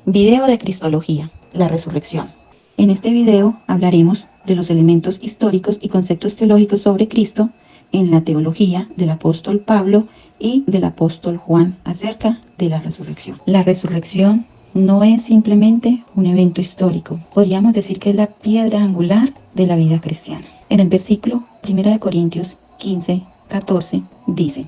Video de Cristología, la resurrección. En este video hablaremos de los elementos históricos y conceptos teológicos sobre Cristo en la teología del apóstol Pablo y del apóstol Juan acerca de la resurrección. La resurrección no es simplemente un evento histórico, podríamos decir que es la piedra angular de la vida cristiana. En el versículo 1 Corintios 15:14 dice: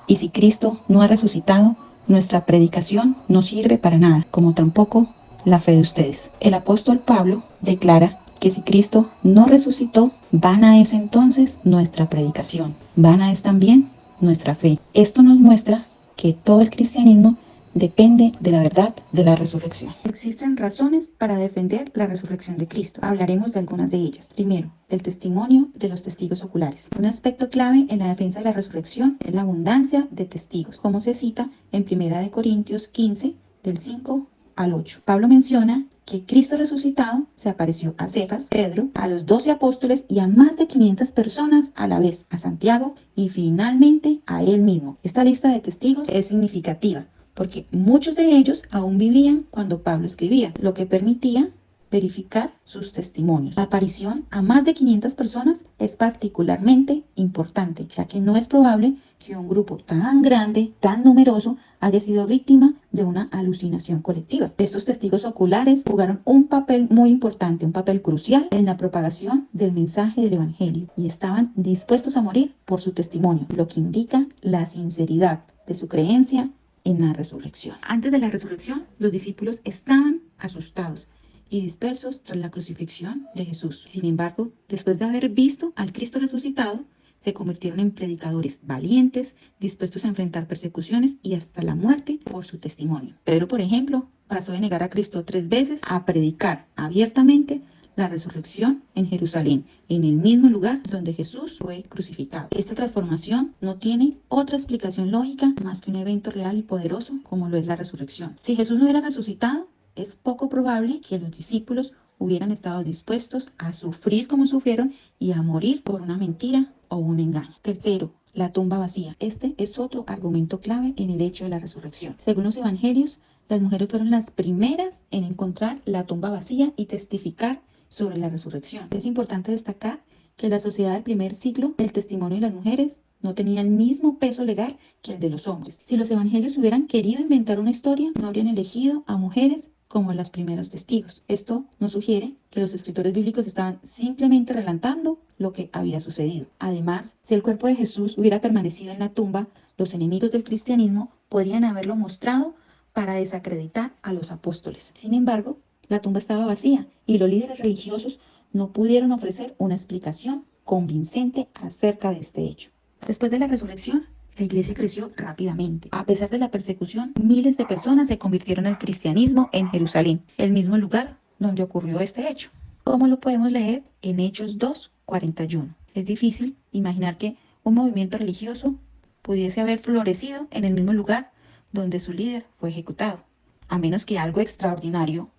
y si Cristo no ha resucitado, nuestra predicación no sirve para nada, como tampoco la fe de ustedes. El apóstol Pablo declara que si Cristo no resucitó, vana es entonces nuestra predicación, vana es también nuestra fe. Esto nos muestra que todo el cristianismo depende de la verdad de la resurrección. Existen razones para defender la resurrección de Cristo. Hablaremos de algunas de ellas. Primero, el testimonio de los testigos oculares. Un aspecto clave en la defensa de la resurrección es la abundancia de testigos, como se cita en 1 Corintios 15, del 5 al 8. Pablo menciona que Cristo resucitado se apareció a Cefas, Pedro, a los 12 apóstoles y a más de 500 personas a la vez, a Santiago y finalmente a él mismo. Esta lista de testigos es significativa porque muchos de ellos aún vivían cuando Pablo escribía, lo que permitía verificar sus testimonios. La aparición a más de 500 personas es particularmente importante, ya que no es probable que un grupo tan grande, tan numeroso, haya sido víctima de una alucinación colectiva. Estos testigos oculares jugaron un papel muy importante, un papel crucial en la propagación del mensaje del Evangelio y estaban dispuestos a morir por su testimonio, lo que indica la sinceridad de su creencia en la resurrección. Antes de la resurrección, los discípulos estaban asustados y dispersos tras la crucifixión de Jesús. Sin embargo, después de haber visto al Cristo resucitado, se convirtieron en predicadores valientes, dispuestos a enfrentar persecuciones y hasta la muerte por su testimonio. Pedro, por ejemplo, pasó de negar a Cristo 3 veces a predicar abiertamente la resurrección en Jerusalén, en el mismo lugar donde Jesús fue crucificado. Esta transformación no tiene otra explicación lógica más que un evento real y poderoso como lo es la resurrección. Si Jesús no hubiera resucitado, es poco probable que los discípulos hubieran estado dispuestos a sufrir como sufrieron y a morir por una mentira o un engaño. Tercero, la tumba vacía. Este es otro argumento clave en el hecho de la resurrección. Según los evangelios, las mujeres fueron las primeras en encontrar la tumba vacía y testificar sobre la resurrección. Es importante destacar que en la sociedad del primer siglo el testimonio de las mujeres no tenía el mismo peso legal que el de los hombres. Si los evangelios hubieran querido inventar una historia, no habrían elegido a mujeres como las primeros testigos. Esto nos sugiere que los escritores bíblicos estaban simplemente relatando lo que había sucedido. Además, si el cuerpo de Jesús hubiera permanecido en la tumba, los enemigos del cristianismo podrían haberlo mostrado para desacreditar a los apóstoles. Sin embargo, la tumba estaba vacía y los líderes religiosos no pudieron ofrecer una explicación convincente acerca de este hecho. Después de la resurrección, la iglesia creció rápidamente. A pesar de la persecución, miles de personas se convirtieron al cristianismo en Jerusalén, el mismo lugar donde ocurrió este hecho. ¿Cómo lo podemos leer en Hechos 2:41? Es difícil imaginar que un movimiento religioso pudiese haber florecido en el mismo lugar donde su líder fue ejecutado, a menos que algo extraordinario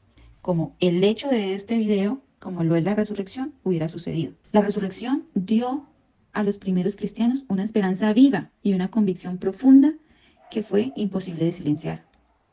como el hecho de este video, como lo es la resurrección, hubiera sucedido. La resurrección dio a los primeros cristianos una esperanza viva y una convicción profunda que fue imposible de silenciar.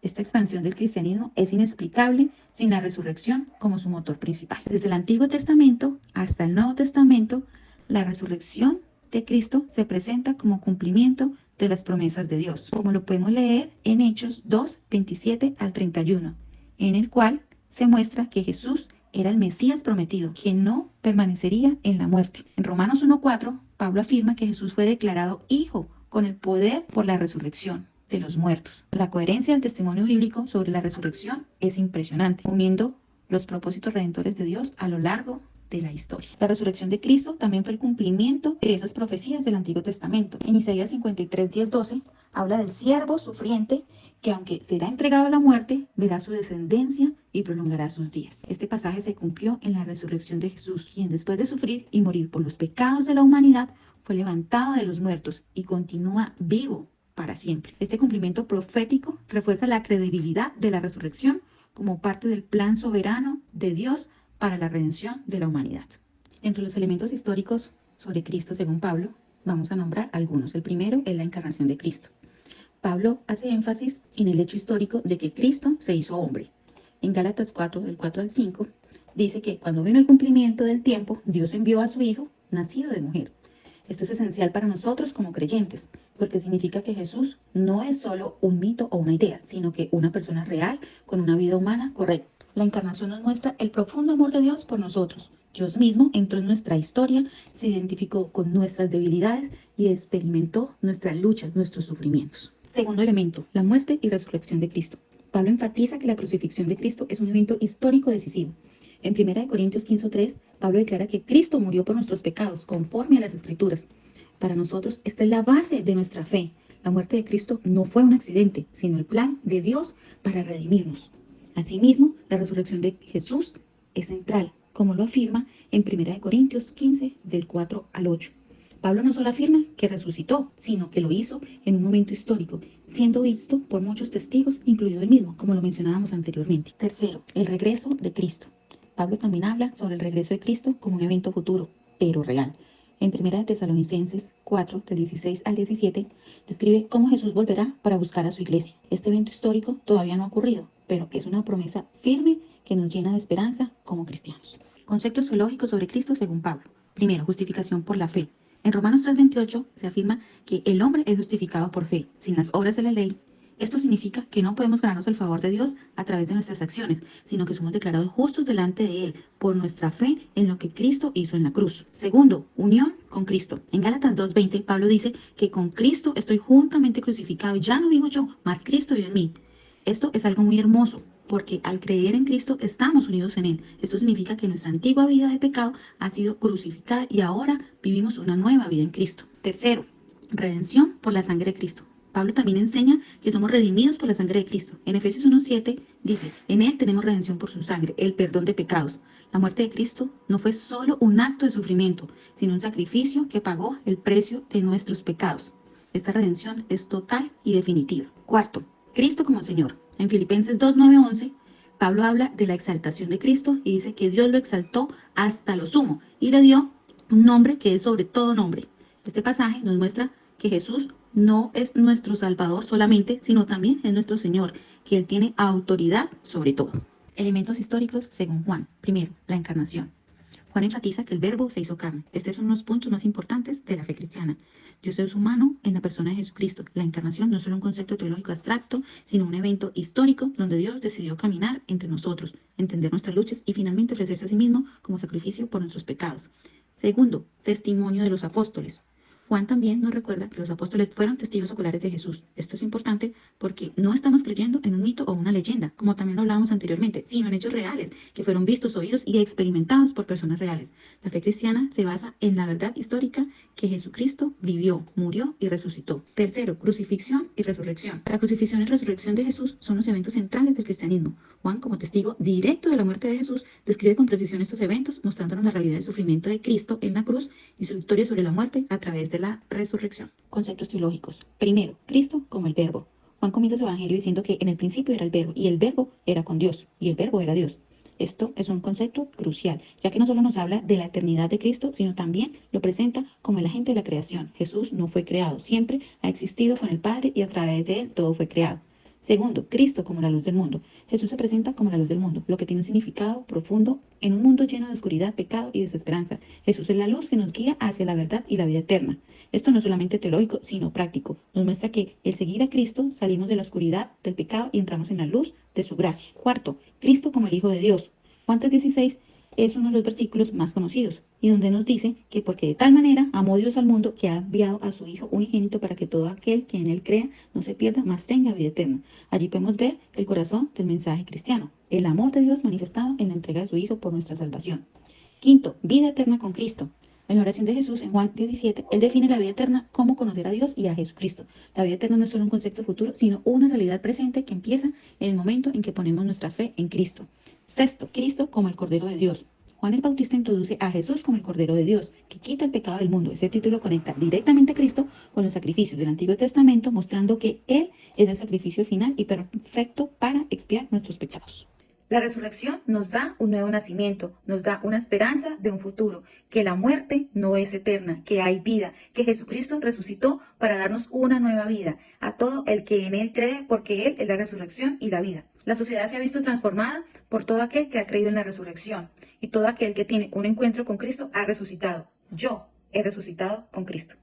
Esta expansión del cristianismo es inexplicable sin la resurrección como su motor principal. Desde el Antiguo Testamento hasta el Nuevo Testamento, la resurrección de Cristo se presenta como cumplimiento de las promesas de Dios, como lo podemos leer en Hechos 2:27 al 31, en el cual se muestra que Jesús era el Mesías prometido, que no permanecería en la muerte. En Romanos 1:4, Pablo afirma que Jesús fue declarado hijo con el poder por la resurrección de los muertos. La coherencia del testimonio bíblico sobre la resurrección es impresionante, uniendo los propósitos redentores de Dios a lo largo de la historia. La resurrección de Cristo también fue el cumplimiento de esas profecías del Antiguo Testamento. En Isaías 53:10-12 habla del siervo sufriente que aunque será entregado a la muerte, verá su descendencia y prolongará sus días. Este pasaje se cumplió en la resurrección de Jesús, quien después de sufrir y morir por los pecados de la humanidad, fue levantado de los muertos y continúa vivo para siempre. Este cumplimiento profético refuerza la credibilidad de la resurrección como parte del plan soberano de Dios para la redención de la humanidad. Entre los elementos históricos sobre Cristo, según Pablo, vamos a nombrar algunos. El primero es la encarnación de Cristo. Pablo hace énfasis en el hecho histórico de que Cristo se hizo hombre. En Gálatas 4, del 4 al 5, dice que cuando vino el cumplimiento del tiempo, Dios envió a su Hijo, nacido de mujer. Esto es esencial para nosotros como creyentes, porque significa que Jesús no es solo un mito o una idea, sino que una persona real con una vida humana correcta. La encarnación nos muestra el profundo amor de Dios por nosotros. Dios mismo entró en nuestra historia, se identificó con nuestras debilidades y experimentó nuestras luchas, nuestros sufrimientos. Segundo elemento, la muerte y resurrección de Cristo. Pablo enfatiza que la crucifixión de Cristo es un evento histórico decisivo. En 1 Corintios 15:3, Pablo declara que Cristo murió por nuestros pecados, conforme a las Escrituras. Para nosotros, esta es la base de nuestra fe. La muerte de Cristo no fue un accidente, sino el plan de Dios para redimirnos. Asimismo, la resurrección de Jesús es central, como lo afirma en 1 Corintios 15, del 4 al 8. Pablo no solo afirma que resucitó, sino que lo hizo en un momento histórico, siendo visto por muchos testigos, incluido él mismo, como lo mencionábamos anteriormente. Tercero, el regreso de Cristo. Pablo también habla sobre el regreso de Cristo como un evento futuro, pero real. En 1 Tesalonicenses 4, del 16 al 17, describe cómo Jesús volverá para buscar a su iglesia. Este evento histórico todavía no ha ocurrido, pero es una promesa firme que nos llena de esperanza como cristianos. Conceptos teológicos sobre Cristo según Pablo. Primero, justificación por la fe. En Romanos 3:28 se afirma que el hombre es justificado por fe, sin las obras de la ley. Esto significa que no podemos ganarnos el favor de Dios a través de nuestras acciones, sino que somos declarados justos delante de Él por nuestra fe en lo que Cristo hizo en la cruz. Segundo, unión con Cristo. En Gálatas 2:20, Pablo dice que con Cristo estoy juntamente crucificado y ya no vivo yo, mas Cristo vive en mí. Esto es algo muy hermoso, porque al creer en Cristo estamos unidos en Él. Esto significa que nuestra antigua vida de pecado ha sido crucificada y ahora vivimos una nueva vida en Cristo. Tercero, redención por la sangre de Cristo. Pablo también enseña que somos redimidos por la sangre de Cristo. En Efesios 1:7 dice, en Él tenemos redención por su sangre, el perdón de pecados. La muerte de Cristo no fue solo un acto de sufrimiento, sino un sacrificio que pagó el precio de nuestros pecados. Esta redención es total y definitiva. Cuarto, Cristo como Señor. En Filipenses 2:9-11, Pablo habla de la exaltación de Cristo y dice que Dios lo exaltó hasta lo sumo y le dio un nombre que es sobre todo nombre. Este pasaje nos muestra que Jesús no es nuestro Salvador solamente, sino también es nuestro Señor, que Él tiene autoridad sobre todo. Elementos históricos según Juan. Primero, la encarnación. Juan enfatiza que el Verbo se hizo carne. Este es uno de los puntos más importantes de la fe cristiana. Dios es humano en la persona de Jesucristo. La encarnación no es solo un concepto teológico abstracto, sino un evento histórico donde Dios decidió caminar entre nosotros, entender nuestras luchas y finalmente ofrecerse a sí mismo como sacrificio por nuestros pecados. Segundo, testimonio de los apóstoles. Juan también nos recuerda que los apóstoles fueron testigos oculares de Jesús. Esto es importante porque no estamos creyendo en un mito o una leyenda, como también lo hablábamos anteriormente, sino en hechos reales, que fueron vistos, oídos y experimentados por personas reales. La fe cristiana se basa en la verdad histórica que Jesucristo vivió, murió y resucitó. Tercero, crucifixión y resurrección. La crucifixión y resurrección de Jesús son los eventos centrales del cristianismo. Juan, como testigo directo de la muerte de Jesús, describe con precisión estos eventos, mostrándonos la realidad del sufrimiento de Cristo en la cruz y su victoria sobre la muerte a través de la resurrección. Conceptos teológicos. Primero, Cristo como el Verbo. Juan comienza su evangelio diciendo que en el principio era el Verbo, y el Verbo era con Dios, y el Verbo era Dios. Esto es un concepto crucial, ya que no solo nos habla de la eternidad de Cristo, sino también lo presenta como el agente de la creación. Jesús no fue creado, siempre ha existido con el Padre y a través de Él todo fue creado. Segundo, Cristo como la luz del mundo. Jesús se presenta como la luz del mundo, lo que tiene un significado profundo en un mundo lleno de oscuridad, pecado y desesperanza. Jesús es la luz que nos guía hacia la verdad y la vida eterna. Esto no es solamente teológico, sino práctico. Nos muestra que el seguir a Cristo salimos de la oscuridad del pecado y entramos en la luz de su gracia. Cuarto, Cristo como el Hijo de Dios. Juan 3:16 es uno de los versículos más conocidos y donde nos dice que porque de tal manera amó Dios al mundo que ha enviado a su Hijo unigénito para que todo aquel que en él crea no se pierda, mas tenga vida eterna. Allí podemos ver el corazón del mensaje cristiano, el amor de Dios manifestado en la entrega de su Hijo por nuestra salvación. Quinto, vida eterna con Cristo. En la oración de Jesús en Juan 17, Él define la vida eterna como conocer a Dios y a Jesucristo. La vida eterna no es solo un concepto futuro, sino una realidad presente que empieza en el momento en que ponemos nuestra fe en Cristo. Sexto, Cristo como el Cordero de Dios. Juan el Bautista introduce a Jesús como el Cordero de Dios, que quita el pecado del mundo. Este título conecta directamente a Cristo con los sacrificios del Antiguo Testamento, mostrando que Él es el sacrificio final y perfecto para expiar nuestros pecados. La resurrección nos da un nuevo nacimiento, nos da una esperanza de un futuro, que la muerte no es eterna, que hay vida, que Jesucristo resucitó para darnos una nueva vida a todo el que en Él cree, porque Él es la resurrección y la vida. La sociedad se ha visto transformada por todo aquel que ha creído en la resurrección, y todo aquel que tiene un encuentro con Cristo ha resucitado. Yo he resucitado con Cristo.